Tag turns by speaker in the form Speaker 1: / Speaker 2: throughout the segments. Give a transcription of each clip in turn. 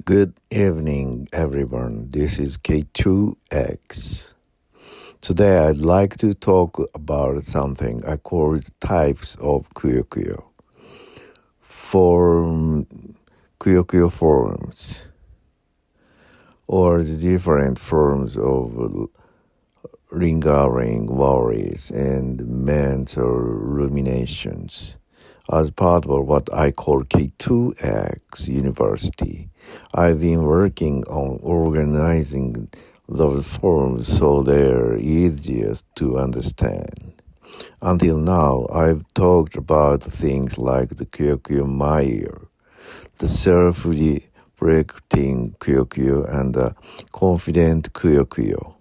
Speaker 1: Good evening, everyone. This is K2X. Today, I'd like to talk about something I call types of Kuyokuyo. Kuyokuyo forms, or the different forms of lingering worries and mental ruminations. As part of what I call K2X University, I've been working on organizing those forms so they're easiest to understand. Until now, I've talked about things like the Kuyokuyo mire, the self-deprecating Kuyokuyo, and the confident Kuyokuyo.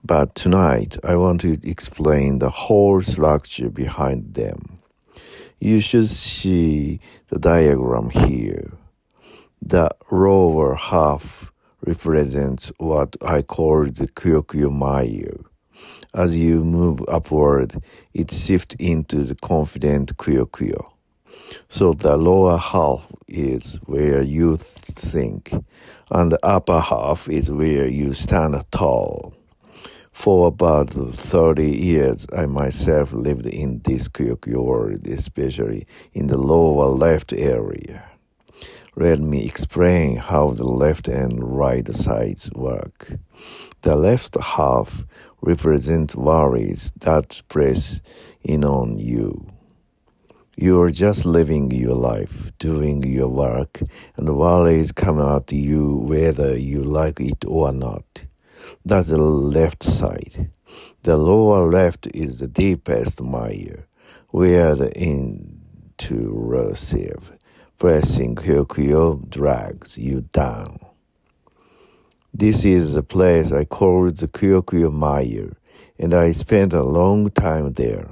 Speaker 1: But tonight, I want to explain the whole structure behind them. You should see the diagram here. The lower half represents what I call the Kuyokuyo mire. As you move upward, it shifts into the confident Kuyokuyo. So the lower half is where you think, and the upper half is where you stand tall. For about 30 years, I myself lived in this Kuyokuyo world, especially in the lower left area. Let me explain how the left and right sides work. The left half represents worries that press in on you. You're just living your life, doing your work, and worries come at you whether you like it or not. That's the left side. The lower left is the deepest mire, where the intrusive, pressing Kuyokuyo drags you down. This is the place I call the Kuyokuyo mire, and I spent a long time there.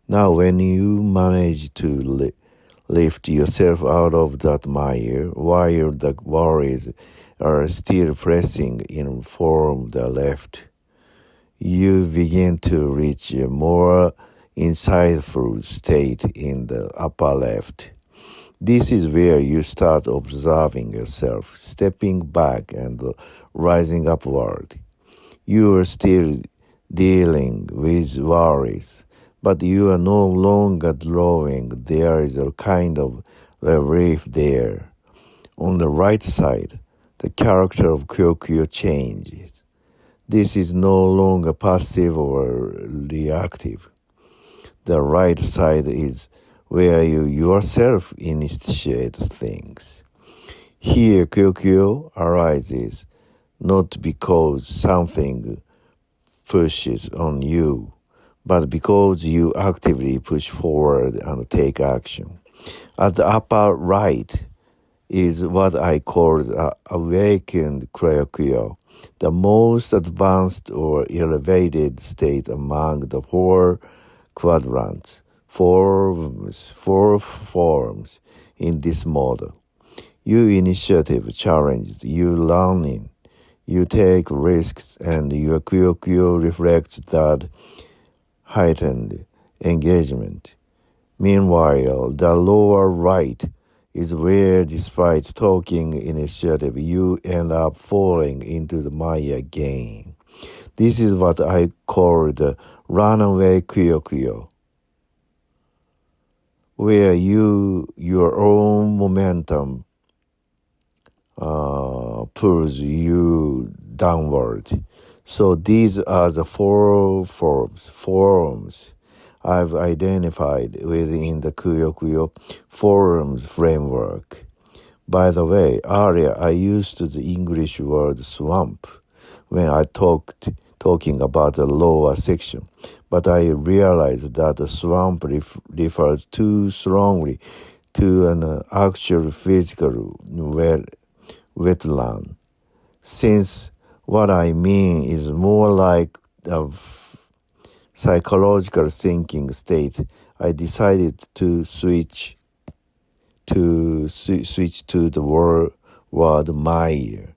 Speaker 1: Now when you manage to lift yourself out of that mire, while the worries are still pressing in from the left, you begin to reach a more insightful state in the upper left. This is where you start observing yourself, stepping back and rising upward. You are still dealing with worries, but you are no longer drawing. There is a kind of relief there. On the right side, the character of Kuyokuyo changes. This is no longer passive or reactive. The right side is where you yourself initiate things. Here, Kuyokuyo arises not because something pushes on you, but because you actively push forward and take action. At the upper right is what I call the awakened Kuyokuyo, the most advanced or elevated state among the four quadrants, four forms in this model. You initiative challenges, you learning, you take risks, and your Kuyokuyo reflects that heightened engagement. Meanwhile, the lower right is where, despite taking initiative, you end up falling into the mire again. This is what I call the runaway Kuyokuyo, where your own momentum pulls you downward. So these are the four forms I've identified within the Kuyokuyo forms framework. By the way, earlier I used the English word swamp when I talking about the lower section, but I realized that the swamp refers too strongly to an actual physical wetland, since what I mean is more like a psychological thinking state. I decided to switch to the word mire,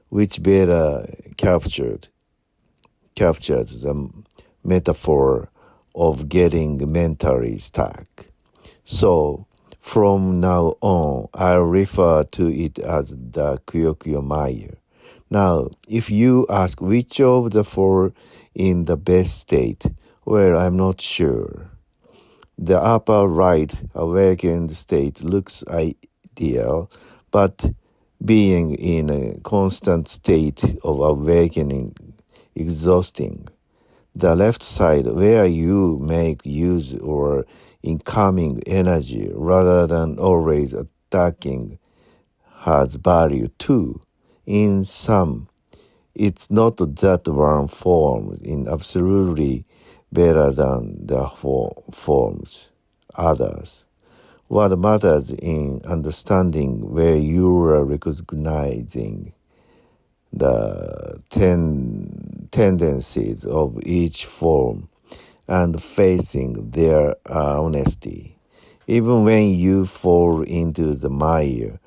Speaker 1: which better captured the metaphor of getting mentally stuck. So, From now on, I'll refer to it as the Kuyokuyo mire. Now, if you ask which of the four in the best state, well, I'm not sure. The upper right awakened state looks ideal, but being in a constant state of awakening exhausting. The left side, where you make use or incoming energy rather than always attacking, has value too. In sum, it's not that one form is absolutely better than the forms, others. What matters in understanding where you are recognizing the tendencies of each form and facing their honesty. Even when you fall into the mire,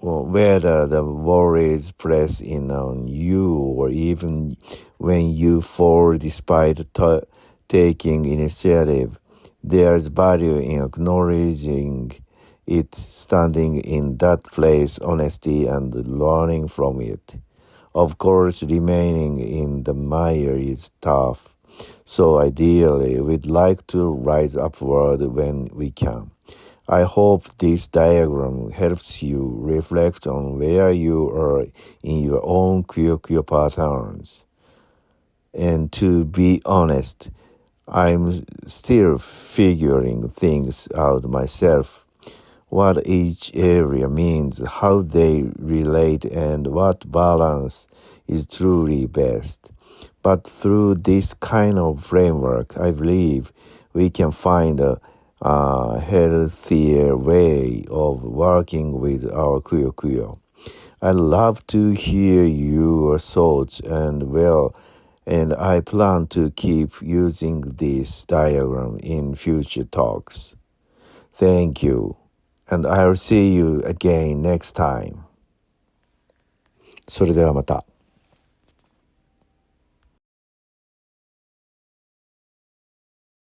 Speaker 1: or whether the worries press in on you or even when you fall despite taking initiative, there's value in acknowledging it, standing in that place, honesty, and learning from it. Of course, remaining in the mire is tough, so ideally, we'd like to rise upward when we can. I hope this diagram helps you reflect on where you are in your own Kuyokuyo patterns. And to be honest, I'm still figuring things out myself. What each area means, how they relate, and what balance is truly best. But through this kind of framework, I believe we can find a healthier way of working with our Kuyokuyo. I'd love to hear your thoughts and I plan to keep using this diagram in future talks. Thank you, and I'll see you again next time. それではまた。